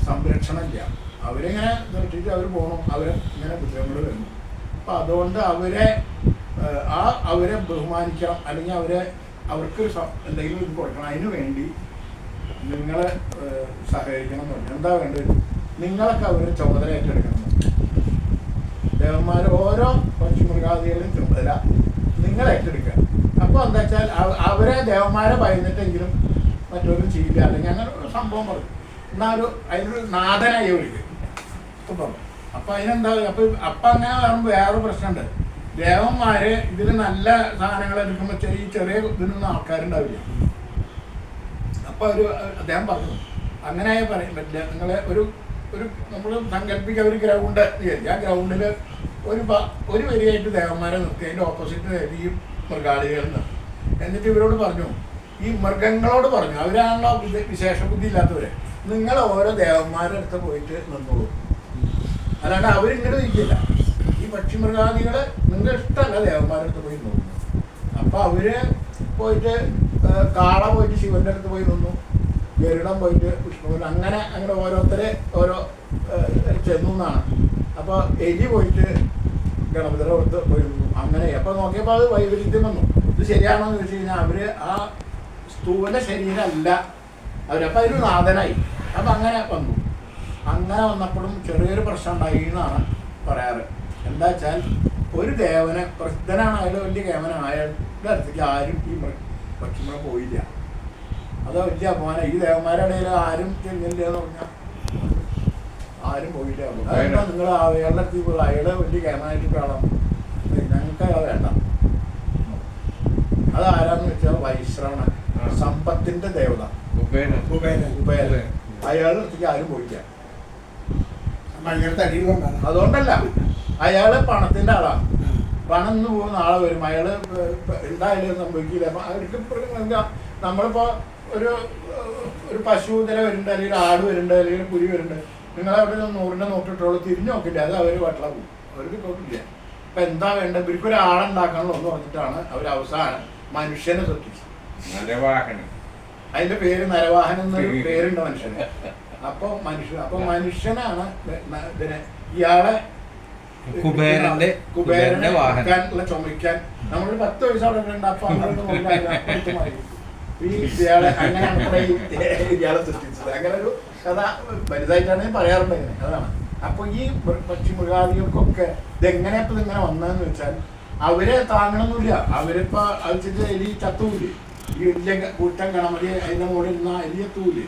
സംരക്ഷണമില്ല. അവരിങ്ങനെ നിർത്തിയിട്ട് അവർ പോകണം, ഇങ്ങനെ ബുദ്ധിമുട്ടുകൾ വരുന്നു. അപ്പം അതുകൊണ്ട് അവരെ ബഹുമാനിക്കണം, അല്ലെങ്കിൽ അവർക്ക് എന്തെങ്കിലും ഇത് കൊടുക്കണം. അതിനു വേണ്ടി നിങ്ങൾ സഹകരിക്കണം എന്ന് പറഞ്ഞു. എന്താ വേണ്ടത്? നിങ്ങളൊക്കെ അവരെ ചുമതല ഏറ്റെടുക്കണം. ദേവന്മാർ ഓരോ പക്ഷിമൃഗാദികളും ചുമതല നിങ്ങൾ ഏറ്റെടുക്കുക. അപ്പോൾ എന്താ വെച്ചാൽ അവരെ ദേവന്മാരെ ഭയന്നിട്ടെങ്കിലും മറ്റൊരു ചെയ്യില്ല, അല്ലെങ്കിൽ അങ്ങനെ ഒരു സംഭവം പറഞ്ഞു. എന്നാൽ അതിനൊരു നാഥനായി വിളിക്കും പറഞ്ഞു. അപ്പം അതിനെന്താ, അപ്പം അങ്ങനെ പറയുമ്പോൾ വേറൊരു പ്രശ്നമുണ്ട്. ദേവന്മാര് ഇതിൽ നല്ല സാധനങ്ങൾ എടുക്കുമ്പോൾ ഈ ചെറിയ ഇതിനൊന്നും ആൾക്കാരുണ്ടാവില്ല. അപ്പം അദ്ദേഹം പറഞ്ഞു, അങ്ങനെ പറയാൻ പറ്റില്ല. നിങ്ങളെ നമ്മൾ സങ്കല്പിക്കുക ഒരു ഗ്രൗണ്ട്, ആ ഗ്രൗണ്ടിൽ ഒരു വരിയായിട്ട് ദേവന്മാരെ നിർത്തി, അതിൻ്റെ ഓപ്പോസിറ്റ് ഈ മൃഗാളികൾ നിർത്തി. എന്നിട്ട് ഇവരോട് പറഞ്ഞു, ഈ മൃഗങ്ങളോട് പറഞ്ഞു, അവരാണല്ലോ വിശേഷ ബുദ്ധി ഇല്ലാത്തവരെ, നിങ്ങൾ ഓരോ ദേവന്മാരുടെ അടുത്ത് പോയിട്ട് നിന്നോളൂ, അല്ലാണ്ട് അവരിങ്ങനെ ഇരിക്കില്ല. ഈ പക്ഷിമൃഗാദികൾ നിങ്ങൾ ഇഷ്ടമല്ല ദേവന്മാരുടെ അടുത്ത് പോയി നിന്നു. അപ്പോൾ അവര് പോയിട്ട് കാള പോയിട്ട് ശിവന്റെ അടുത്ത് പോയി നിന്നു, ഗരുഡൻ പോയിട്ട് വിഷ്ണുവിന്, അങ്ങനെ ഓരോരുത്തരെ ഓരോ ചെന്നു എന്നാണ്. അപ്പോൾ എലി പോയിട്ട് ഗണപതിയുടെ അടുത്ത് പോയി നിന്നു. അങ്ങനെ അപ്പോൾ നോക്കിയപ്പോൾ അത് വൈവിധ്യം വന്നു. ഇത് ശരിയാണോ എന്ന് ചോദിച്ചു കഴിഞ്ഞാൽ അവര് ആ സ്ഥൂല ശരീരമല്ല അവരപ്പോൾ അതിന് നാഥനായി. അപ്പം അങ്ങനെ വന്നു. അങ്ങനെ വന്നപ്പോഴും ചെറിയൊരു പ്രശ്നം ഉണ്ടായി എന്നാണ് പറയാറ്. എന്താ വെച്ചാൽ ഒരു ദേവനെ, പ്രസിദ്ധനാണ്, അയാൾ വലിയ ദേവനാണ്, അയാളുടെ അടുത്തേക്ക് ആരും ഈ പക്ഷിമൃഗം പോയില്ല. അത് വലിയ അപമാനം. ഈ ദേവന്മാരുടെ ഇടയിൽ ആരും ചെന്നില്ല എന്ന് പറഞ്ഞാൽ ആരും പോയില്ല. അതെന്താ നിങ്ങൾ അയാളുടെ അടുത്തേക്ക് പോകുക? അയാള് വലിയ ദേവനായിട്ട് കാണാം, ഞങ്ങൾക്ക് അയാൾ വേണ്ട. അത് ആരാന്ന് വെച്ചാൽ വൈശ്രവണൻ, സമ്പത്തിന്റെ ദേവത കുബേരൻ. അയാളുടെ അടുത്തേക്ക് ആരും പോയില്ല. അതുകൊണ്ടല്ല, അയാള് പണത്തിന്റെ ആളാണ്. പണം എന്ന് പോകുന്ന ആളെ വരും, അയാള് എന്തായാലും സംഭവിക്കില്ല. അവർക്ക് നമ്മളിപ്പോ ഒരു പശു ഇതില വരുന്നുണ്ട്, അല്ലെങ്കിൽ ആട് വരുന്നുണ്ട്, അല്ലെങ്കിൽ പുലി വരുന്നുണ്ട്, നിങ്ങളവിടെ 100ന്റെ നോട്ടിട്ടോളൂ, തിരിഞ്ഞു നോക്കില്ല, അത് അവര് വട്ടള പോകും, അവർക്ക് നോക്കില്ല. അപ്പൊ എന്താ വേണ്ടത്? ഇവർക്കൊരു ആളുണ്ടാക്കണല്ലോ എന്ന് പറഞ്ഞിട്ടാണ് അവർ അവസാനം മനുഷ്യനെ സൃഷ്ടിച്ചത്. അതിന്റെ പേര് നരവാഹനം എന്നൊരു പേരുണ്ട് മനുഷ്യന്. അപ്പൊ മനുഷ്യനാണ് ഇയാളെ കുബേരനെ വാഹനത്തിലുള്ള ചുമക്കാൻ. നമ്മളൊരു 10 വയസ്സ് അവിടെ ഉണ്ട്. അപ്പൊ ഇയാളെ അങ്ങനെയാണ് ഇയാളെ സൃഷ്ടിച്ചത്. അങ്ങനെ ഒരു കഥ വലുതായിട്ടാണ് പറയാറുണ്ട്. ഇങ്ങനെ അതാണ്. അപ്പൊ ഈ പക്ഷിമൃഗാദികൾക്കൊക്കെ ഇതെങ്ങനെയപ്പോ ഇതിങ്ങനെ വന്നതെന്ന് വെച്ചാൽ അവരെ താങ്ങണമെന്നില്ല. അവരിപ്പോ അത് എലി ചത്തൂല്, ഈ വലിയ കൂട്ടം ഗണപതി അതിന്റെ മുകളിൽ ഇരുന്ന എലിയെത്തൂല്.